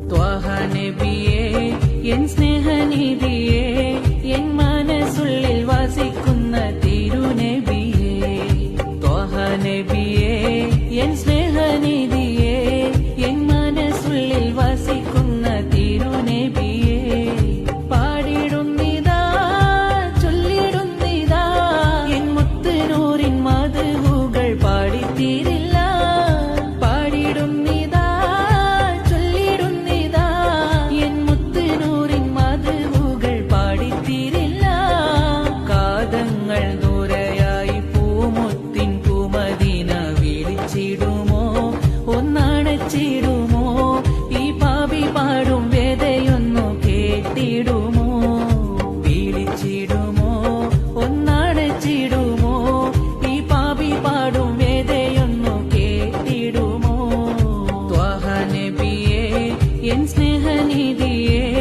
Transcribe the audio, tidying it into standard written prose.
ത്വാഹ നബിയേ N സ്നേഹനിധിയേ N മനസ്സുള്ളിൽ വസിക്കുന്ന തിരുനബിയേ ത്വാഹ നബിയേ എൻ സ്നേഹനിധിയേ എൻ മനസ്സുള്ളിൽ വസിക്കുന്ന തിരുനബിയേ പാടിടുന്നിതാ ചൊല്ലിടുന്നിതാ എൻ മുത്തുനൂറിൻ മധുകൾ പാടിത്തീരില്ല ഈ പാപി പാടും വേദയൊന്നു കേട്ടിടുമോ വിളിച്ചിടുമോ ഒന്നടച്ചിടുമോ ഈ പാപി പാടും വേദയൊന്നു കേട്ടിടുമോ ത്വാഹ നബിയേ എൻ സ്നേഹനിധിയേ